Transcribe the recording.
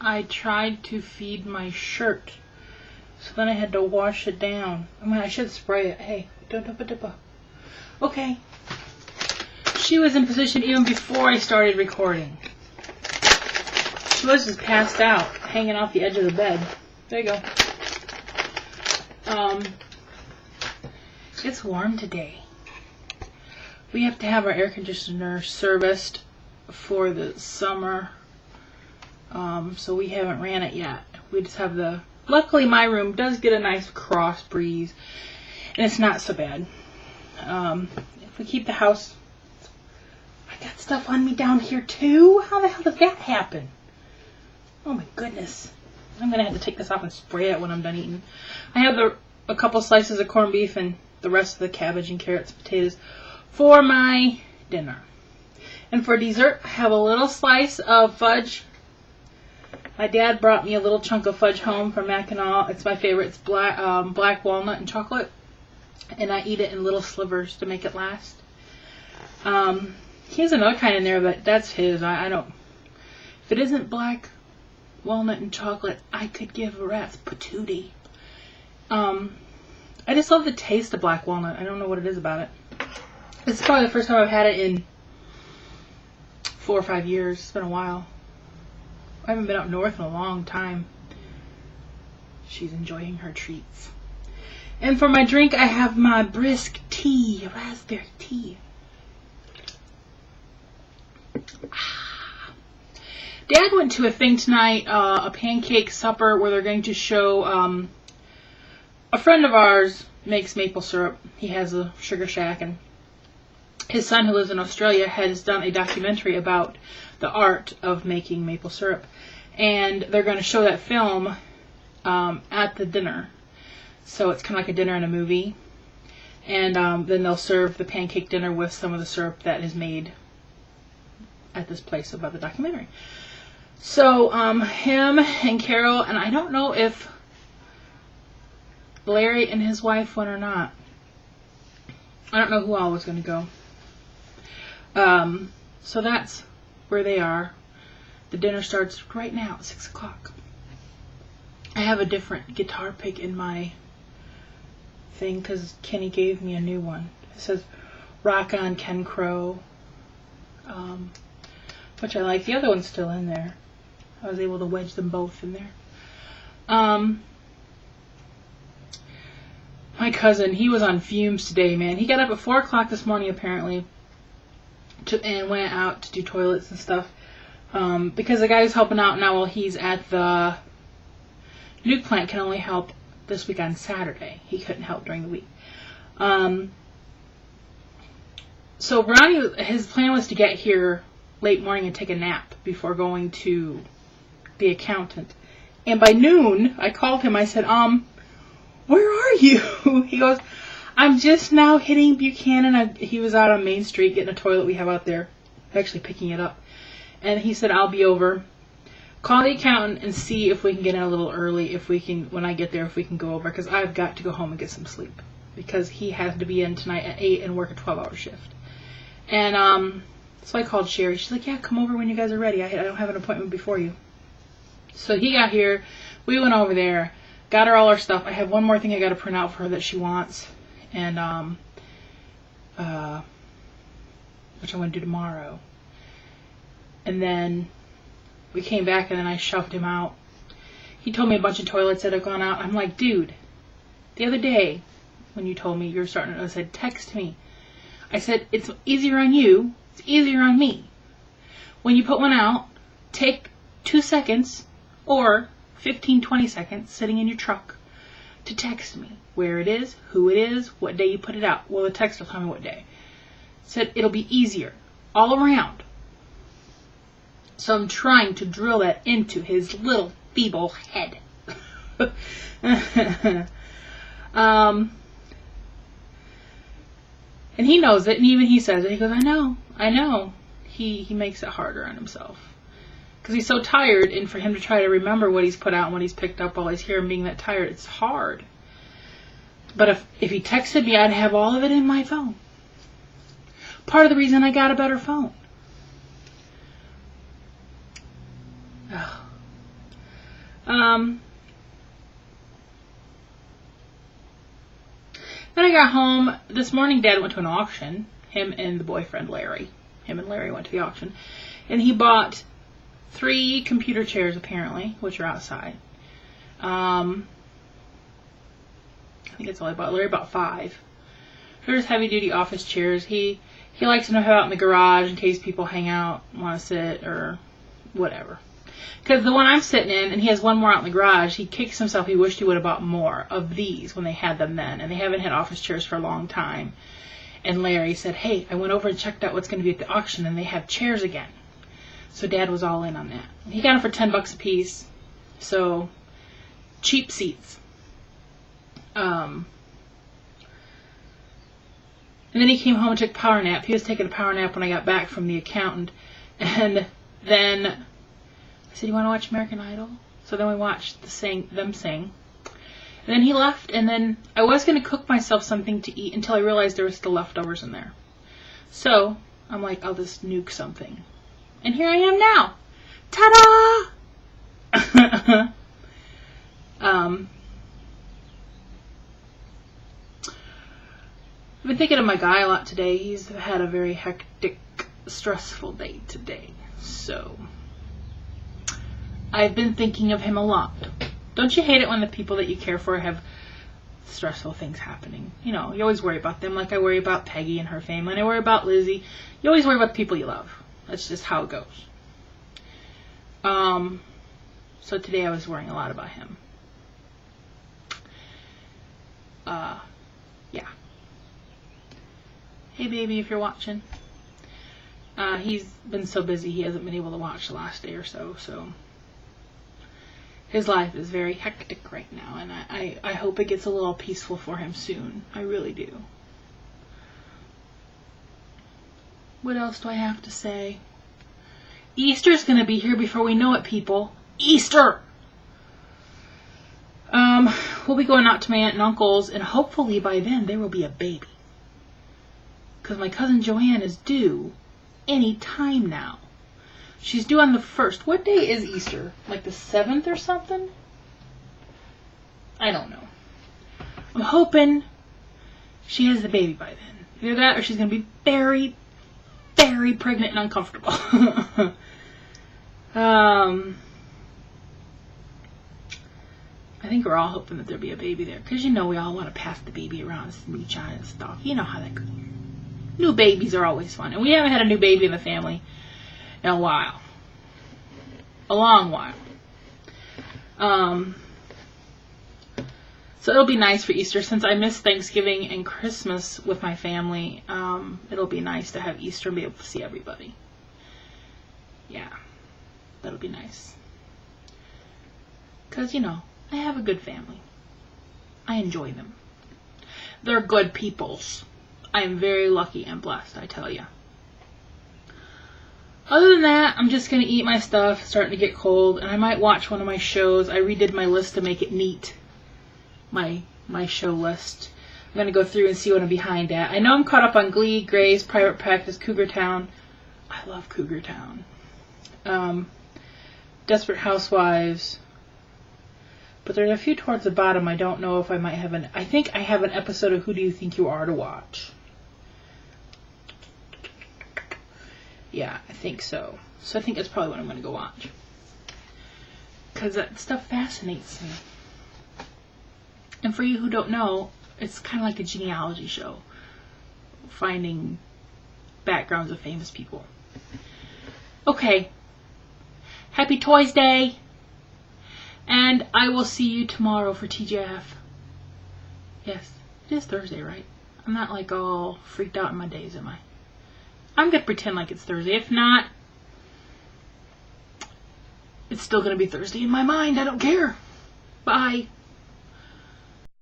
I tried to feed my shirt. So then I had to wash it down. I mean, I should spray it. Hey, don't. Okay. She was in position even before I started recording. She was just passed out, hanging off the edge of the bed. There you go. It's warm today. We have to have our air conditioner serviced for the summer. So we haven't ran it yet. We just have the... Luckily my room does get a nice cross breeze. And it's not so bad. If we keep the house... I got stuff on me down here too? How the hell did that happen? Oh my goodness. I'm going to have to take this off and spray it when I'm done eating. I have a couple slices of corned beef and the rest of the cabbage and carrots and potatoes for my dinner. And for dessert, I have a little slice of fudge. My dad brought me a little chunk of fudge home from Mackinac. It's my favorite. It's black walnut and chocolate. And I eat it in little slivers to make it last. He has another kind in there, but that's his. I don't... If it isn't black walnut and chocolate, I could give a rat's patootie. I just love the taste of black walnut. I don't know what it is about it. It's probably the first time I've had it in 4 or 5 years. It's been a while. I haven't been up north in a long time. She's enjoying her treats. And for my drink, I have my brisk tea, raspberry tea. Dad went to a thing tonight, a pancake supper, where they're going to show, a friend of ours makes maple syrup. He has a sugar shack, and his son, who lives in Australia, has done a documentary about the art of making maple syrup. And they're going to show that film at the dinner. So it's kind of like a dinner and a movie. And then they'll serve the pancake dinner with some of the syrup that is made at this place about the documentary. So him and Carol, and I don't know if Larry and his wife went or not. I don't know who all was going to go. So that's where they are. The dinner starts right now at 6 o'clock. I have a different guitar pick in my thing because Kenny gave me a new one. It says Rock On Ken Crow, which I like. The other one's still in there. I was able to wedge them both in there. My cousin, he was on fumes today, man. He got up at 4 o'clock this morning, apparently, and went out to do toilets and stuff. Because the guy who's helping out now while he's at the nuke plant can only help this week on Saturday. He couldn't help during the week. So Ronnie, his plan was to get here late morning and take a nap before going to the accountant. And by noon, I called him. I said, where are you? He goes, I'm just now hitting Buchanan. He was out on Main Street getting a toilet we have out there. Actually picking it up. And he said, I'll be over. Call the accountant and see if we can get in a little early. If we can, when I get there, if we can go over. Because I've got to go home and get some sleep. Because he has to be in tonight at 8 and work a 12-hour shift. And so I called Sherry. She's like, yeah, come over when you guys are ready. I don't have an appointment before you. So he got here. We went over there. Got her all her stuff. I have one more thing I got to print out for her that she wants. And, which I'm going to do tomorrow. And then we came back and then I shoved him out. He told me a bunch of toilets that have gone out. I'm like, dude, the other day when you told me you were starting, I said, text me. I said, it's easier on you. It's easier on me. When you put one out, take 2 seconds or 15, 20 seconds sitting in your truck to text me where it is, who it is, what day you put it out. Well, the text will tell me what day. Said it'll be easier all around. So I'm trying to drill that into his little feeble head. And he knows it, and even he says it. He goes, I know. He makes it harder on himself. Because he's so tired, and for him to try to remember what he's put out and what he's picked up while he's here and being that tired, it's hard. But if he texted me, I'd have all of it in my phone. Part of the reason I got a better phone. Then I got home. This morning, Dad went to an auction. Him and the boyfriend, Larry. Him and Larry went to the auction. And he bought 3 computer chairs, apparently, which are outside. I think that's all I bought. Larry bought 5. They're just heavy-duty office chairs. He likes them to have out in the garage in case people hang out, want to sit, or whatever. Because the one I'm sitting in, and he has one more out in the garage, he kicks himself. He wished he would have bought more of these when they had them then. And they haven't had office chairs for a long time. And Larry said, hey, I went over and checked out what's going to be at the auction, and they have chairs again. So Dad was all in on that. He got them for $10 a piece. So, cheap seats. And then he came home and took a power nap. He was taking a power nap when I got back from the accountant. And then I said, you want to watch American Idol? So then we watched them sing. And then he left, and then I was going to cook myself something to eat until I realized there was still leftovers in there. So I'm like, I'll just nuke something. And here I am now. Ta-da! I've been thinking of my guy a lot today. He's had a very hectic, stressful day today. So I've been thinking of him a lot. Don't you hate it when the people that you care for have stressful things happening? You know, you always worry about them, like I worry about Peggy and her family, and I worry about Lizzie. You always worry about the people you love. That's just how it goes. So today I was worrying a lot about him. Yeah. Hey baby, if you're watching. He's been so busy he hasn't been able to watch the last day or so, so his life is very hectic right now, and I hope it gets a little peaceful for him soon. I really do. What else do I have to say? Easter's going to be here before we know it, people. Easter! We'll be going out to my aunt and uncle's, and hopefully by then there will be a baby. Because my cousin Joanne is due any time now. She's due on the 1st. What day is Easter? Like the 7th or something? I don't know. I'm hoping she has the baby by then. Either that or she's going to be very, very pregnant and uncomfortable. I think we're all hoping that there'll be a baby there. Because you know we all want to pass the baby around, smooch on and stuff. You know how that goes. New babies are always fun. And we haven't had a new baby in the family in a while. A long while. So it'll be nice for Easter. Since I miss Thanksgiving and Christmas with my family, it'll be nice to have Easter and be able to see everybody. Yeah. That'll be nice. Because, you know, I have a good family. I enjoy them. They're good peoples. I am very lucky and blessed, I tell you. Other than that, I'm just going to eat my stuff. It's starting to get cold. And I might watch one of my shows. I redid my list to make it neat. My show list. I'm going to go through and see what I'm behind at. I know I'm caught up on Glee, Grey's, Private Practice, Cougar Town. I love Cougar Town. Desperate Housewives. But there's a few towards the bottom. I don't know if I might have I think I have an episode of Who Do You Think You Are to watch. Yeah, I think so. So I think that's probably what I'm going to go watch. Because that stuff fascinates me. And for you who don't know, it's kind of like a genealogy show. Finding backgrounds of famous people. Okay. Happy Toys Day! And I will see you tomorrow for TGIF. Yes, it is Thursday, right? I'm not like all freaked out in my days, am I? I'm going to pretend like it's Thursday. If not, it's still going to be Thursday in my mind. I don't care. Bye.